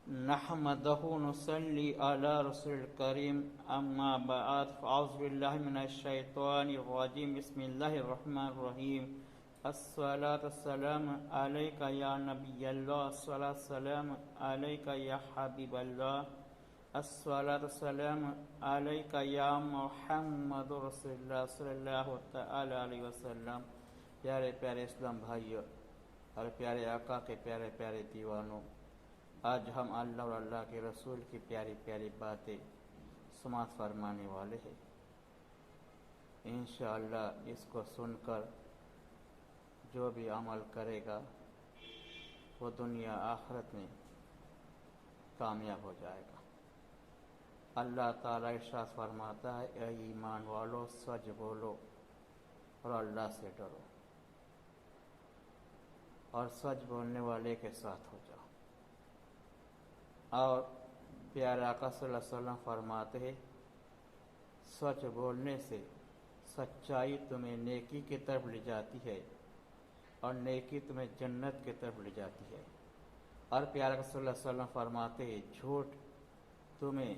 نحمده نصلي على رسول الكريم أما بعد فأعوذ بالله من الشيطان الرجيم بسم الله الرحمن الرحيم الصلاة والسلام عليك يا نبي الله الصلاة والسلام عليك يا حبيب الله الصلاة والسلام عليك يا محمد رسول الله صلی اللہ تعالی علیہ وسلم۔ پیارے پیارے اسلام بھائیو اور پیارے آقا کے پیارے پیارے دیوانوں، آج ہم اللہ اور اللہ کے رسول کی پیاری پیاری باتیں سماعت فرمانے والے ہیں۔ انشاءاللہ اس کو سن کر جو بھی عمل کرے گا وہ دنیا آخرت میں کامیاب ہو جائے گا۔ اللہ تعالیٰ ارشاد فرماتا ہے، اے ایمان والو سچ بولو اور اللہ سے ڈرو اور سچ بولنے والے کے ساتھ ہو جاؤ۔ اور پیارے آقا صلی اللہ علیہ وسلم فرماتے ہیں، سچ بولنے سے سچائی تمہیں نیکی کی طرف لے جاتی ہے اور نیکی تمہیں جنت کی طرف لے جاتی ہے۔ اور پیارے آقا صلی اللہ علیہ وسلم فرماتے ہیں، جھوٹ تمہیں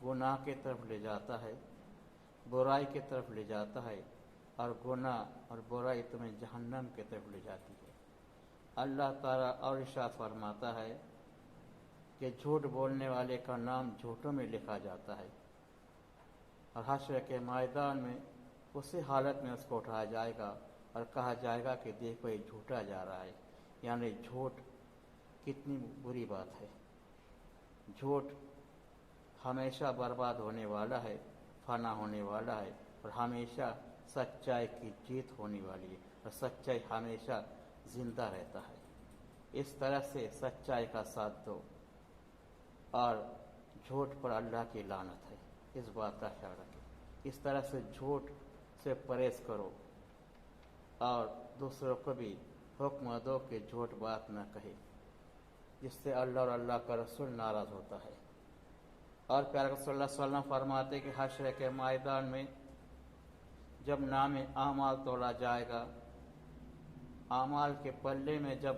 گناہ کی طرف لے جاتا ہے، برائی کی طرف لے جاتا ہے، اور گناہ اور برائی تمہیں جہنم کی طرف لے جاتی ہے۔ اللہ تعالیٰ اور ارشاد فرماتا ہے کہ جھوٹ بولنے والے کا نام جھوٹوں میں لکھا جاتا ہے، اور حشر کے میدان میں اسی حالت میں اس کو اٹھایا جائے گا اور کہا جائے گا کہ دیکھو یہ جھوٹا جا رہا ہے۔ یعنی جھوٹ کتنی بری بات ہے۔ جھوٹ ہمیشہ برباد ہونے والا ہے، فنا ہونے والا ہے، اور ہمیشہ سچائی کی جیت ہونے والی ہے، اور سچائی ہمیشہ زندہ رہتا ہے۔ اس طرح سے سچائی کا ساتھ دو، اور جھوٹ پر اللہ کی لعنت ہے، اس بات کا خیال رکھیں۔ اس طرح سے جھوٹ سے پرہیز کرو اور دوسروں کو بھی حکم دو کہ جھوٹ بات نہ کہے، جس سے اللہ اور اللہ کا رسول ناراض ہوتا ہے۔ اور پیارے صلی اللہ علیہ وسلم فرماتے کہ حشر کے میدان میں جب نام اعمال تولا جائے گا، اعمال کے پلے میں جب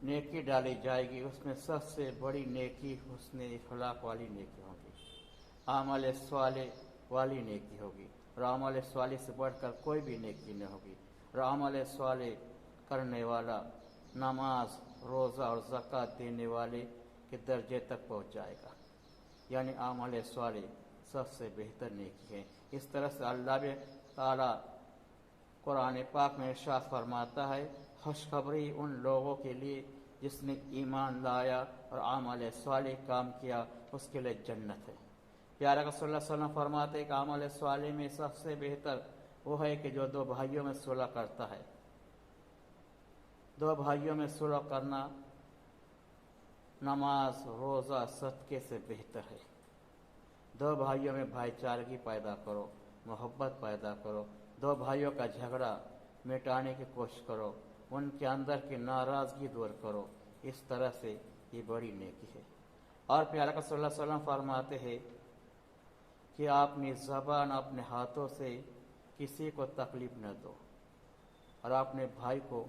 نیکی ڈالی جائے گی، اس میں سب سے بڑی نیکی حسن اخلاق والی نیکی ہوگی، عمل صالح والی نیکی ہوگی، اور عمل صالح سے بڑھ کر کوئی بھی نیکی نہ ہوگی۔ اور عمل صالح کرنے والا نماز، روزہ اور زکوٰۃ دینے والے کے درجے تک پہنچ جائے گا۔ یعنی عمل صالح سب سے بہتر نیکی ہے۔ اس طرح سے اللہ تعالیٰ قرآن پاک میں ارشاد فرماتا ہے، خوشخبری ان لوگوں کے لیے جس نے ایمان لایا اور عمل صالح کام کیا، اس کے لیے جنت ہے۔ پیارے کا صلی اللہ علیہ وسلم فرماتے ہیں کہ عمل صالح میں سب سے بہتر وہ ہے کہ جو دو بھائیوں میں صلح کرتا ہے۔ دو بھائیوں میں صلح کرنا نماز، روزہ، صدقے سے بہتر ہے۔ دو بھائیوں میں بھائی چارگی پیدا کرو، محبت پیدا کرو، دو بھائیوں کا جھگڑا مٹانے کی کوشش کرو، ان کے اندر کی ناراضگی دور کرو۔ اس طرح سے یہ بڑی نیکی ہے۔ اور پیارے کا صلی اللہ علیہ وسلم فرماتے ہیں کہ آپ اپنی زبان، اپنے ہاتھوں سے کسی کو تکلیف نہ دو، اور اپنے بھائی کو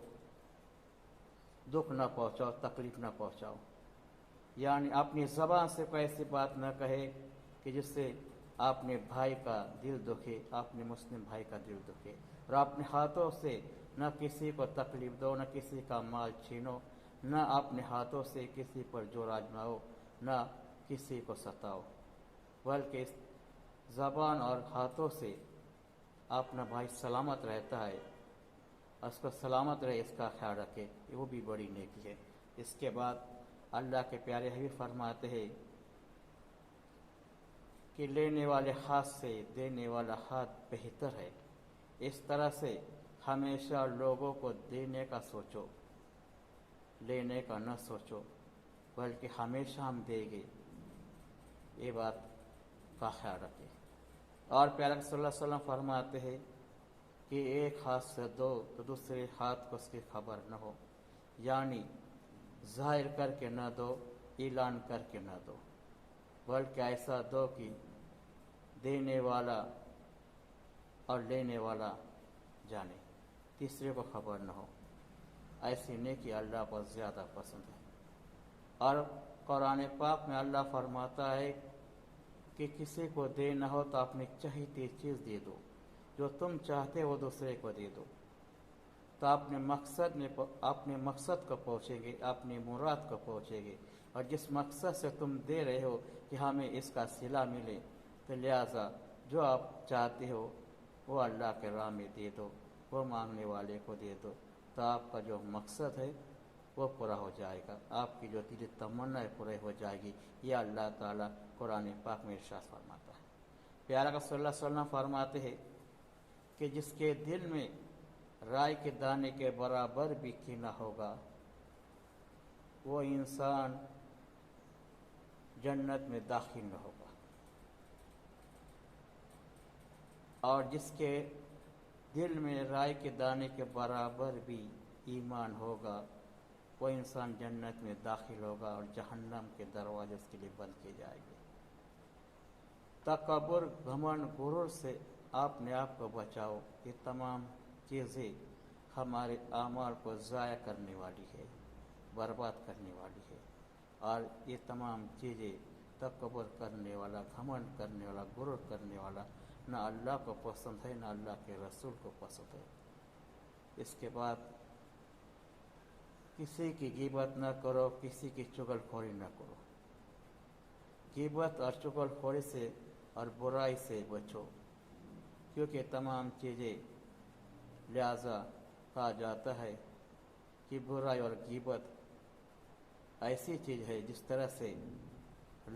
دکھ نہ پہنچاؤ، تکلیف نہ پہنچاؤ۔ یعنی اپنی زبان سے کوئی ایسی بات نہ کہے کہ جس سے اپنے بھائی کا دل دکھے، اپنے مسلم بھائی کا دل دکھے، اور اپنے ہاتھوں سے نہ کسی کو تکلیف دو، نہ کسی کا مال چھینو، نہ اپنے ہاتھوں سے کسی پر جور آزماؤ، نہ کسی کو ستاؤ، بلکہ اس زبان اور ہاتھوں سے اپنا بھائی سلامت رہتا ہے، اس کو سلامت رہے اس کا خیال رکھے، وہ بھی بڑی نیکی ہے۔ اس کے بعد اللہ کے پیارے حبیب فرماتے ہیں کہ لینے والے ہاتھ سے دینے والا ہاتھ بہتر ہے۔ اس طرح سے ہمیشہ لوگوں کو دینے کا سوچو، لینے کا نہ سوچو، بلکہ ہمیشہ ہم دیں گے، یہ بات کا خیال رکھیں۔ اور پیارے صلی اللہ علیہ وسلم فرماتے ہیں کہ ایک ہاتھ سے دو تو دوسرے ہاتھ کو اس کی خبر نہ ہو، یعنی ظاہر کر کے نہ دو، اعلان کر کے نہ دو، بلکہ ایسا دو کہ دینے والا اور لینے والا جانے، تیسرے کو خبر نہ ہو۔ ایسی نیکی اللہ کو زیادہ پسند ہے۔ اور قرآن پاک میں اللہ فرماتا ہے کہ کسی کو دینا ہو تو اپنی چاہیتی چیز دے دو، جو تم چاہتے ہو دوسرے کو دے دو، تو اپنے مقصد کو پہنچے گے، اپنی مراد کو پہنچے گے۔ اور جس مقصد سے تم دے رہے ہو کہ ہمیں اس کا صلہ ملے، تو لہٰذا جو آپ چاہتے ہو وہ اللہ کے راہ میں دے دو، وہ مانگنے والے کو دے دو، تو آپ کا جو مقصد ہے وہ پورا ہو جائے گا، آپ کی جو دلی تمنا ہے پورے ہو جائے گی۔ یہ اللہ تعالیٰ قرآن پاک میں ارشاد فرماتا ہے۔ پیارا کا صلی اللہ علیہ وسلم فرماتے ہیں کہ جس کے دل میں رائے کے دانے کے برابر بھی کینہ ہوگا، وہ انسان جنت میں داخل نہ ہوگا، اور جس کے دل میں رائے کے دانے کے برابر بھی ایمان ہوگا، وہ انسان جنت میں داخل ہوگا، اور جہنم کے دروازے اس کے لیے بند کیے جائیں گے۔ تکبر، گھمنڈ، غرور سے آپ نے آپ کو بچاؤ۔ یہ تمام چیزیں ہمارے اعمال کو ضائع کرنے والی ہے، برباد کرنے والی ہے، اور یہ تمام چیزیں تکبر کرنے والا، گھمنڈ کرنے والا، غرور کرنے والا نہ اللہ کو پسند ہے، نہ اللہ کے رسول کو پسند ہے۔ اس کے بعد کسی کی غیبت نہ کرو، کسی کی چغل خوری نہ کرو۔ غیبت اور چغل خوری سے اور برائی سے بچو، کیونکہ تمام چیزیں، لہذا کہا جاتا ہے کہ برائی اور غیبت ایسی چیز ہے جس طرح سے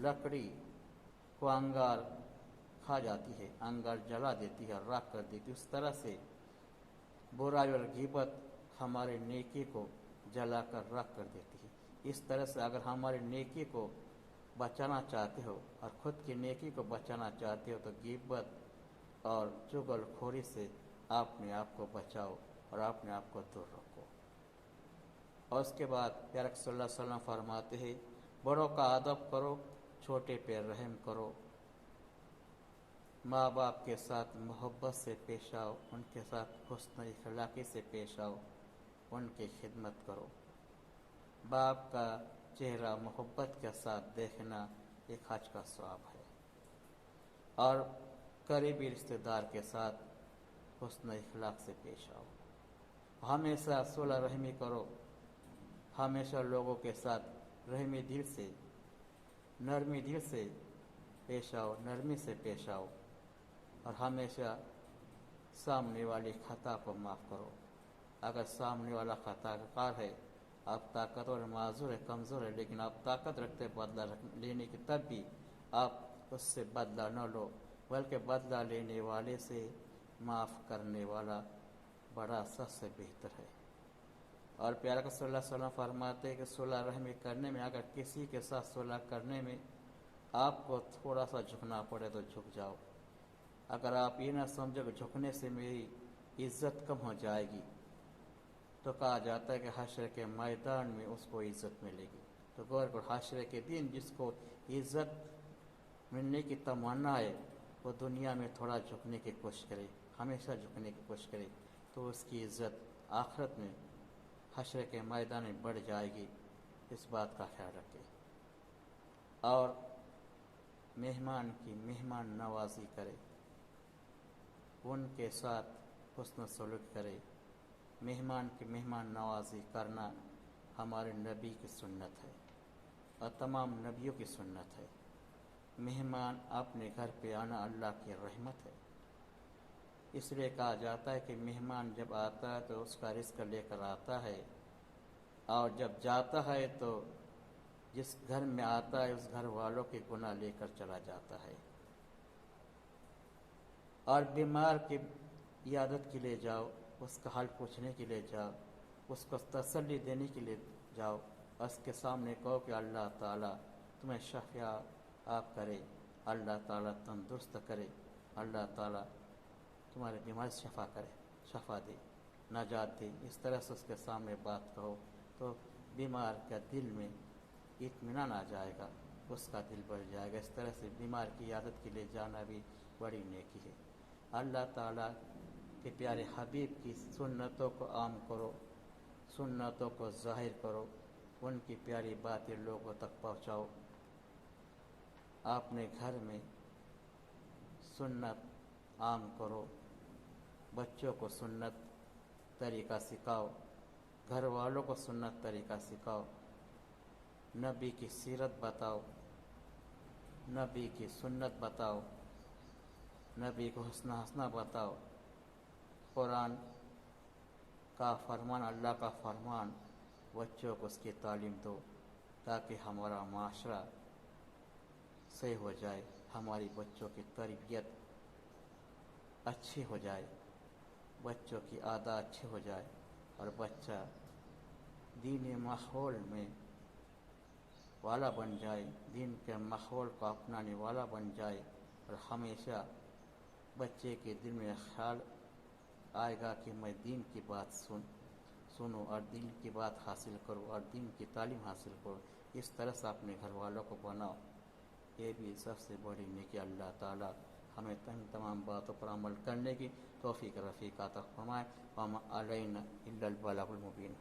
لکڑی کو انگار کھا جاتی ہے، انگار جلا دیتی ہے اور راکھ کر دیتی ہے، اس طرح سے برائی اور غیبت ہمارے نیکی کو جلا کر راکھ کر دیتی ہے۔ اس طرح سے اگر ہماری نیکی کو بچانا چاہتے ہو اور خود کی نیکی کو بچانا چاہتے ہو، تو غیبت اور چغل خوری سے اپنے آپ کو بچاؤ اور اپنے آپ کو دور رکھو۔ اور اس کے بعد پیارا صلی اللہ علیہ وسلم فرماتے ہیں، بڑوں کا ادب کرو، چھوٹے پہ رحم کرو، ماں باپ کے ساتھ محبت سے پیش آؤ، ان کے ساتھ حسن اخلاقی سے پیش آؤ، ان کی خدمت کرو۔ باپ کا چہرہ محبت کے ساتھ دیکھنا ایک حج کا ثواب ہے، اور قریبی رشتہ دار کے ساتھ حسن اخلاق سے پیش آؤ۔ ہمیشہ صلح رحمی کرو، ہمیشہ لوگوں کے ساتھ رحمی دل سے، نرمی دل سے پیش آؤ، نرمی سے پیش آؤ، اور ہمیشہ سامنے والی خطا کو معاف کرو۔ اگر سامنے والا خطا کار ہے، آپ طاقتور، معذور ہے، کمزور ہے، لیکن آپ طاقت رکھتے بدلہ لینے کی، تب بھی آپ اس سے بدلہ نہ لو، بلکہ بدلہ لینے والے سے معاف کرنے والا بڑا سب سے بہتر ہے۔ اور پیارا صلی اللہ علیہ وسلم فرماتے ہیں کہ صلح رحمی کرنے میں، اگر کسی کے ساتھ صلح کرنے میں آپ کو تھوڑا سا جھکنا پڑے تو جھک جاؤ۔ اگر آپ یہ نہ سمجھو کہ جھکنے سے میری عزت کم ہو جائے گی، تو کہا جاتا ہے کہ حشر کے میدان میں اس کو عزت ملے گی۔ تو غور کرو، حشر کے دن جس کو عزت ملنے کی تمنا ہے، وہ دنیا میں تھوڑا جھکنے کی کوشش کرے، ہمیشہ جھکنے کی کوشش کرے، تو اس کی عزت آخرت میں، حشر کے میدان میں بڑھ جائے گی۔ اس بات کا خیال رکھے، اور مہمان کی مہمان نوازی کرے، ان کے ساتھ حسن سلوک کرے۔ مہمان کی مہمان نوازی کرنا ہمارے نبی کی سنت ہے، اور تمام نبیوں کی سنت ہے۔ مہمان اپنے گھر پہ آنا اللہ کی رحمت ہے، اس لیے کہا جاتا ہے کہ مہمان جب آتا ہے تو اس کا رزق لے کر آتا ہے، اور جب جاتا ہے تو جس گھر میں آتا ہے اس گھر والوں کے گناہ لے کر چلا جاتا ہے۔ اور بیمار کی عیادت کے لیے جاؤ، اس کا حال پوچھنے کے لیے جاؤ، اس کو تسلی دینے کے لیے جاؤ، اس کے سامنے کہو کہ اللہ تعالیٰ تمہیں شفا آپ کرے، اللہ تعالیٰ تندرست کرے، اللہ تعالیٰ تمہارے بیماری سے شفا کرے، شفا دے، نجات دے۔ اس طرح سے اس کے سامنے بات کہو تو بیمار کا دل میں اطمینان آ جائے گا، اس کا دل بڑھ جائے گا۔ اس طرح سے بیمار کی عیادت کے لیے جانا بھی بڑی نیکی ہے۔ اللہ تعالیٰ کے پیارے حبیب کی سنتوں کو عام کرو، سنتوں کو ظاہر کرو، ان کی پیاری باتیں لوگوں تک پہنچاؤ۔ اپنے گھر میں سنت عام کرو، بچوں کو سنت طریقہ سکھاؤ، گھر والوں کو سنت طریقہ سکھاؤ، نبی کی سیرت بتاؤ، نبی کی سنت بتاؤ، نبی کو حسنہ بتاؤ، قرآن کا فرمان، اللہ کا فرمان بچوں کو اس کی تعلیم دو، تاکہ ہمارا معاشرہ صحیح ہو جائے، ہماری بچوں کی تربیت اچھی ہو جائے، بچوں کی عادات اچھی ہو جائے، اور بچہ دینی ماحول میں والا بن جائے، دین کے ماحول کو اپنانے والا بن جائے، اور ہمیشہ بچے کے دل میں خیال آئے گا کہ میں دین کی بات سنوں اور دین کی بات حاصل کروں اور دین کی تعلیم حاصل کروں۔ اس طرح سے اپنے گھر والوں کو بناؤ۔ یہ بھی سب سے بڑی نیکی۔ اللہ تعالیٰ ہمیں تمام باتوں پر عمل کرنے کی توفیق رفیق عطا فرمائے۔ وما علینا الا البلاغ المبین۔